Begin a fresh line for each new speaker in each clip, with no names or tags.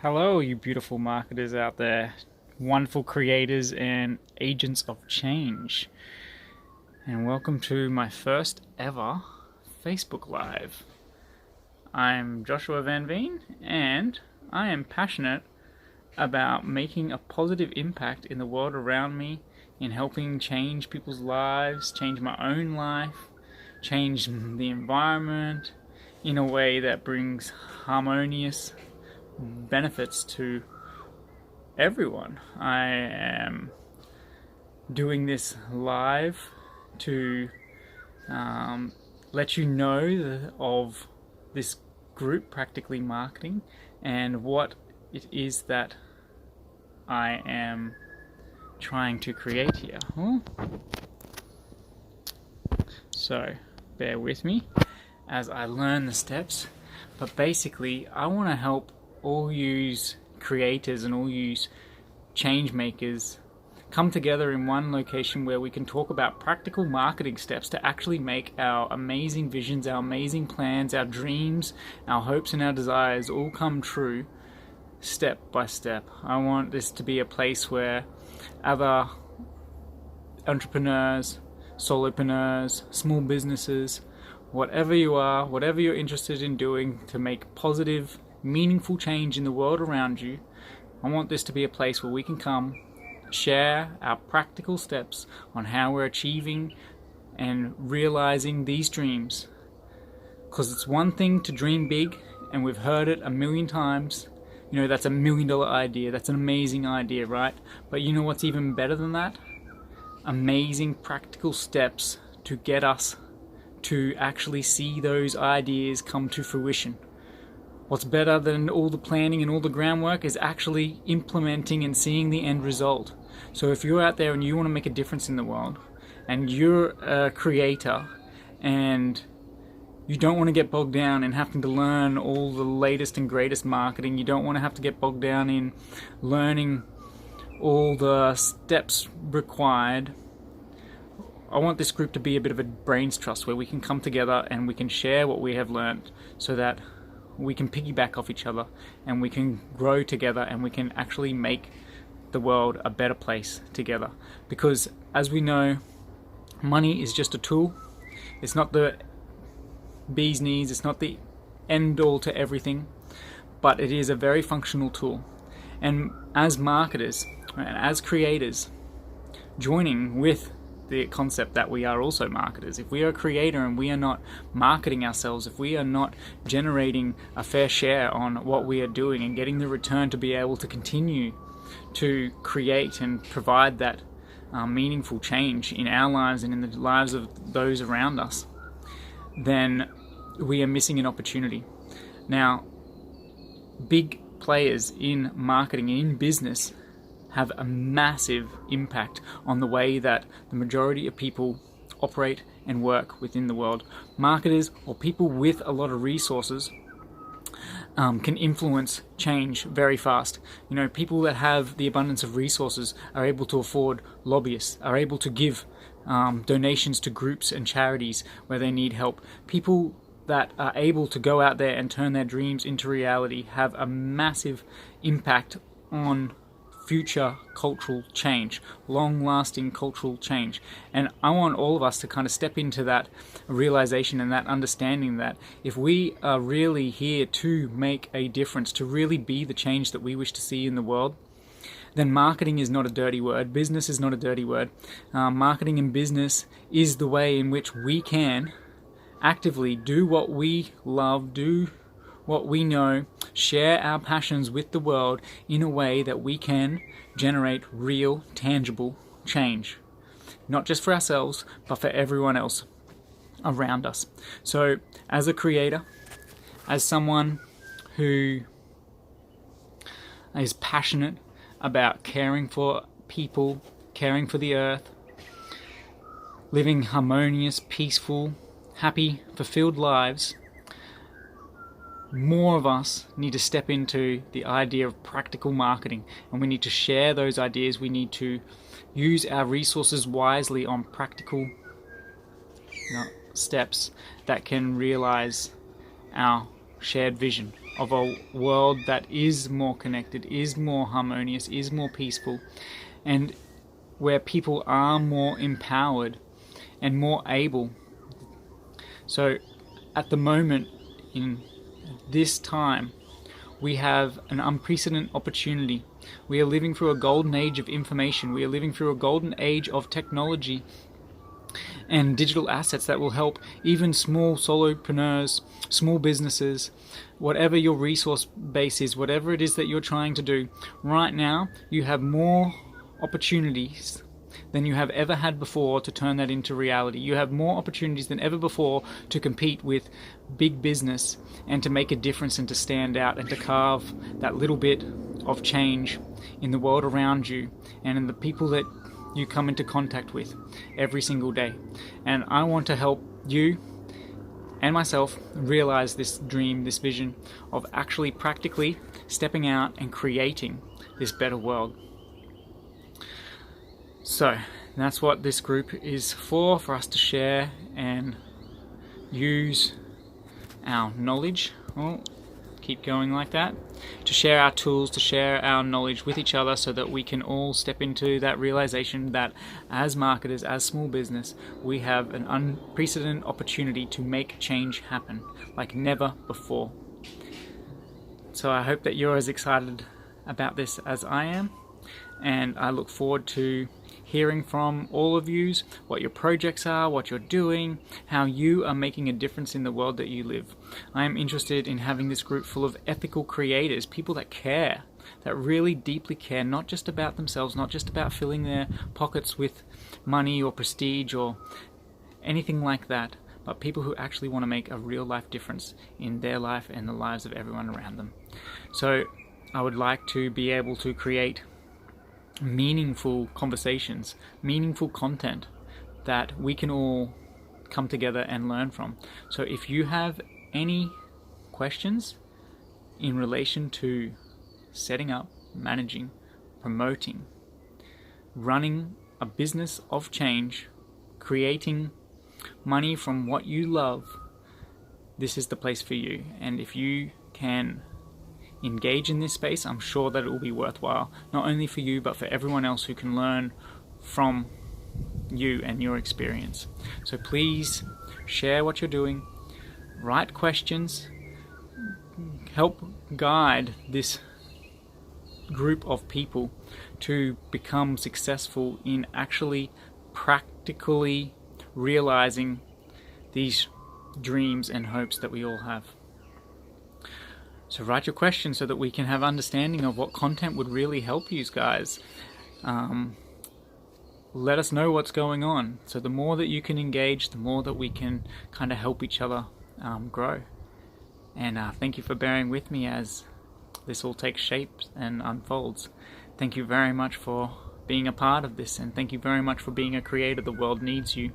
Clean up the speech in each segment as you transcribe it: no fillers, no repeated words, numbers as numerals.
Hello, you beautiful marketers out there, wonderful creators and agents of change, and welcome to my first ever Facebook Live. I'm Joshua Van Veen, and I am passionate about making a positive impact in the world around me, in helping change people's lives, change my own life, change the environment in a way that brings harmonious benefits to everyone. I am doing this live to let you know of this group, Practically Marketing, and what it is that I am trying to create here. So, bear with me as I learn the steps. But basically, I want to help all yous creators and all yous change makers come together in one location where we can talk about practical marketing steps to actually make our amazing visions, our amazing plans, our dreams, our hopes and our desires all come true step by step. I want this to be a place where other entrepreneurs, solopreneurs, small businesses, whatever you are, whatever you're interested in doing to make positive, meaningful change in the world around you, I want this to be a place where we can come, share our practical steps on how we're achieving and realizing these dreams. Because it's one thing to dream big, and we've heard it a million times. You know, that's $1 million idea, that's an amazing idea, right? But you know what's even better than that? Amazing practical steps to get us to actually see those ideas come to fruition. What's better than all the planning and all the groundwork is actually implementing and seeing the end result. So if you're out there and you want to make a difference in the world, and you're a creator, and you don't want to get bogged down in having to learn all the latest and greatest marketing, you don't want to have to get bogged down in learning all the steps required, I want this group to be a bit of a brains trust where we can come together and we can share what we have learned so that we can piggyback off each other and we can grow together and we can actually make the world a better place together. Because as we know, money is just a tool. It's not the bee's knees, it's not the end all to everything, but it is a very functional tool. And as marketers and as creators, joining with the concept that we are also marketers. If we are a creator and we are not marketing ourselves, if we are not generating a fair share on what we are doing and getting the return to be able to continue to create and provide that meaningful change in our lives and in the lives of those around us, then we are missing an opportunity. Now, big players in marketing and in business have a massive impact on the way that the majority of people operate and work within the world. Marketers, or people with a lot of resources, can influence change very fast. You know, people that have the abundance of resources are able to afford lobbyists, are able to give donations to groups and charities where they need help. People that are able to go out there and turn their dreams into reality have a massive impact on future cultural change, long-lasting cultural change. And I want all of us to kind of step into that realization and that understanding that if we are really here to make a difference, to really be the change that we wish to see in the world, then marketing is not a dirty word. Business is not a dirty word. Marketing and business is the way in which we can actively do what we love, do what we know, share our passions with the world in a way that we can generate real, tangible change. Not just for ourselves, but for everyone else around us. So, as a creator, as someone who is passionate about caring for people, caring for the earth, living harmonious, peaceful, happy, fulfilled lives, more of us need to step into the idea of practical marketing, and we need to share those ideas. We need to use our resources wisely on practical steps that can realize our shared vision. of a world that is more connected, is more harmonious, is more peaceful, and where people are more empowered and more able. So at the moment, in this time, we have an unprecedented opportunity. We are living through a golden age of information. We are living through a golden age of technology and digital assets that will help even small solopreneurs, small businesses, whatever your resource base is, whatever it is that you're trying to do. Right now, you have more opportunities than you have ever had before to turn that into reality. You have more opportunities than ever before to compete with big business and to make a difference and to stand out and to carve that little bit of change in the world around you and in the people that you come into contact with every single day. And I want to help you and myself realize this dream, this vision of actually practically stepping out and creating this better world. So that's what this group is for us to share and use our knowledge. Oh, keep going like that. To share our tools, to share our knowledge with each other so that we can all step into that realization that as marketers, as small business, we have an unprecedented opportunity to make change happen like never before. So I hope that you're as excited about this as I am, and I look forward to hearing from all of you what your projects are, what you're doing, how you are making a difference in the world that you live. I am interested in having this group full of ethical creators, people that care, that really deeply care, not just about themselves, not just about filling their pockets with money or prestige or anything like that, but people who actually want to make a real life difference in their life and the lives of everyone around them. So I would like to be able to create meaningful conversations, meaningful content that we can all come together and learn from. So if you have any questions in relation to setting up, managing, promoting, running a business of change, creating money from what you love, this is the place for you. And if you can engage in this space, I'm sure that it will be worthwhile, not only for you but for everyone else who can learn from you and your experience. So please share what you're doing, write questions, help guide this group of people to become successful in actually practically realizing these dreams and hopes that we all have. So write your questions so that we can have understanding of what content would really help you guys. Let us know what's going on. So the more that you can engage, the more that we can kind of help each other grow. And thank you for bearing with me as this all takes shape and unfolds. Thank you very much for being a part of this, and thank you very much for being a creator. The world needs you.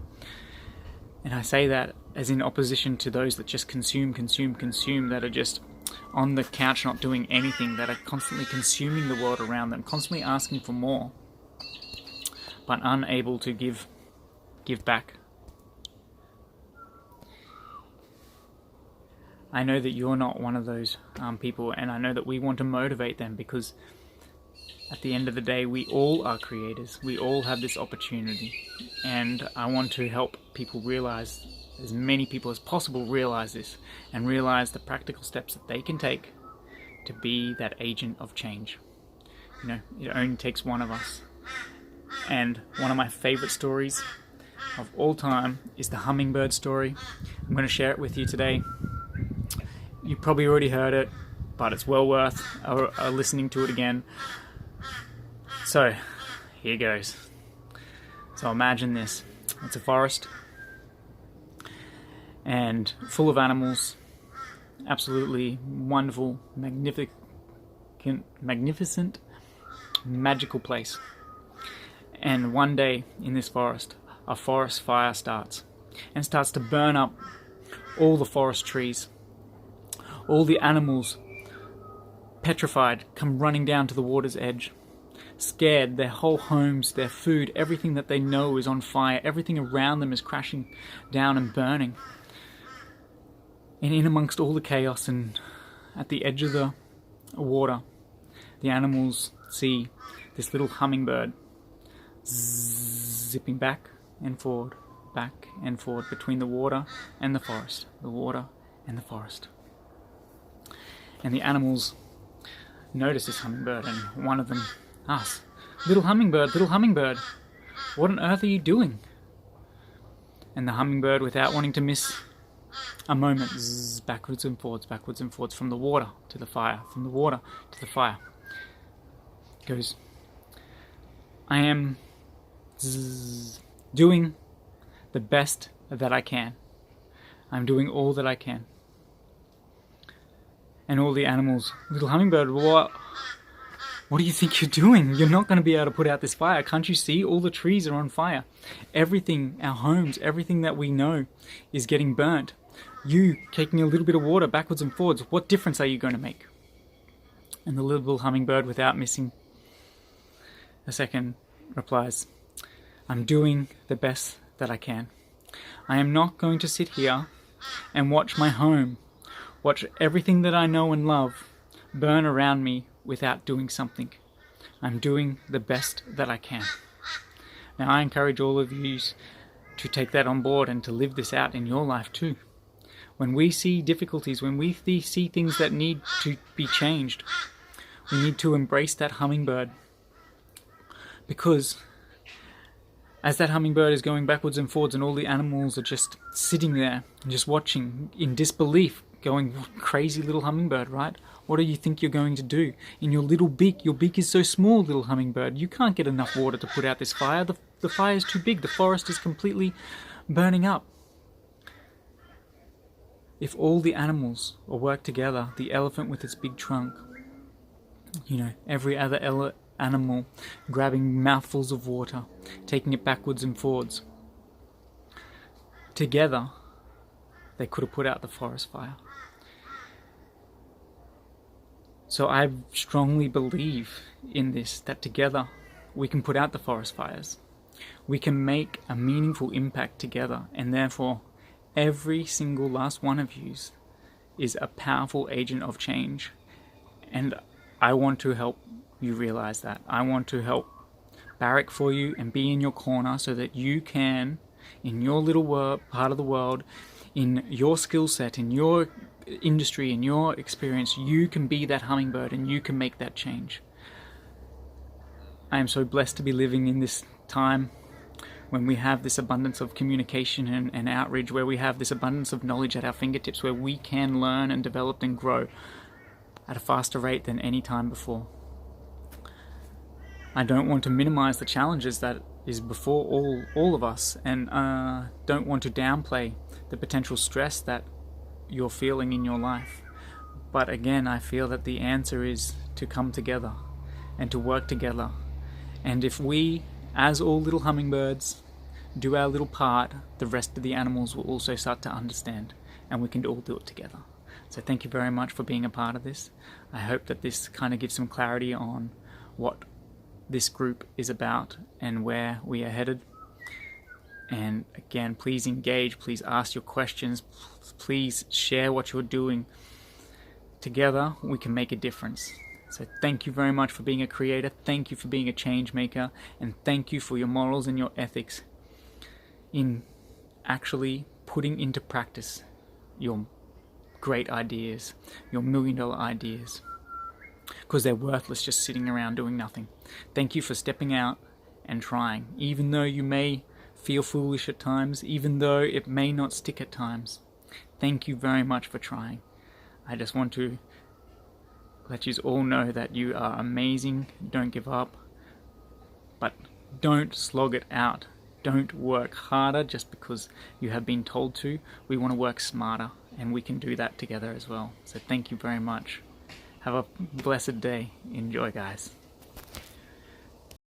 And I say that as in opposition to those that just consume, that are just on the couch not doing anything, that are constantly consuming the world around them, constantly asking for more, but unable to give back. I know that you're not one of those people, and I know that we want to motivate them, because at the end of the day, we all are creators. We all have this opportunity, and I want to help people realize, as many people as possible realize this, and realize the practical steps that they can take to be that agent of change. You know, it only takes one of us. And one of my favorite stories of all time is the hummingbird story. I'm going to share it with you today. You probably already heard it, but it's well worth listening to it again. So, here goes. So imagine this. It's a forest, and full of animals. Absolutely wonderful, magnificent, magical place. And one day in this forest, a forest fire starts, and starts to burn up all the forest trees. All the animals, petrified, come running down to the water's edge. Scared, their whole homes, their food, everything that they know is on fire. Everything around them is crashing down and burning. And in amongst all the chaos and at the edge of the water, the animals see this little hummingbird zipping back and forward between the water and the forest, the water and the forest. And the animals notice this hummingbird, and one of them asks, little hummingbird, what on earth are you doing?" And the hummingbird, without wanting to miss a moment, backwards and forwards, from the water to the fire, from the water to the fire, goes, "I am doing the best that I can. I'm doing all that I can." And all the animals, "Little hummingbird, what do you think you're doing? You're not going to be able to put out this fire. Can't you see? All the trees are on fire. Everything, our homes, everything that we know is getting burnt. You taking a little bit of water backwards and forwards, what difference are you going to make?" And the little hummingbird, without missing a second, replies, "I'm doing the best that I can. I am not going to sit here and watch my home, watch everything that I know and love burn around me without doing something. I'm doing the best that I can." Now, I encourage all of you to take that on board and to live this out in your life too. When we see difficulties, when we see things that need to be changed, we need to embrace that hummingbird. Because as that hummingbird is going backwards and forwards and all the animals are just sitting there and just watching in disbelief, going, "Crazy little hummingbird, right? What do you think you're going to do? In your little beak, your beak is so small, little hummingbird. You can't get enough water to put out this fire. The fire is too big. The forest is completely burning up." If all the animals will work together, the elephant with its big trunk, every other animal grabbing mouthfuls of water, taking it backwards and forwards, together they could have put out the forest fire. So I strongly believe in this, that together we can put out the forest fires. We can make a meaningful impact together, and therefore every single last one of you is a powerful agent of change. And I want to help you realize that. I want to help barrack for you and be in your corner so that you can, in your little part of the world, in your skill set, in your industry, in your experience, you can be that hummingbird and you can make that change. I am so blessed to be living in this time when we have this abundance of communication and outreach, where we have this abundance of knowledge at our fingertips, where we can learn and develop and grow at a faster rate than any time before. I don't want to minimize the challenges that is before all of us, and don't want to downplay the potential stress that you're feeling in your life. But again, I feel that the answer is to come together and to work together. And if we, as all little hummingbirds, do our little part, the rest of the animals will also start to understand, and we can all do it together. So thank you very much for being a part of this. I hope that this kind of gives some clarity on what this group is about and where we are headed. And again, please engage, please ask your questions, please share what you're doing. Together, we can make a difference. So thank you very much for being a creator, thank you for being a change maker, and thank you for your morals and your ethics in actually putting into practice your great ideas, your $1 million ideas, because they're worthless just sitting around doing nothing. Thank you for stepping out and trying, even though you may feel foolish at times, even though it may not stick at times. Thank you very much for trying. I just want to let you all know that you are amazing. Don't give up, but don't slog it out. Don't work harder just because you have been told to. We want to work smarter, and we can do that together as well. So thank you very much. Have a blessed day. Enjoy, guys.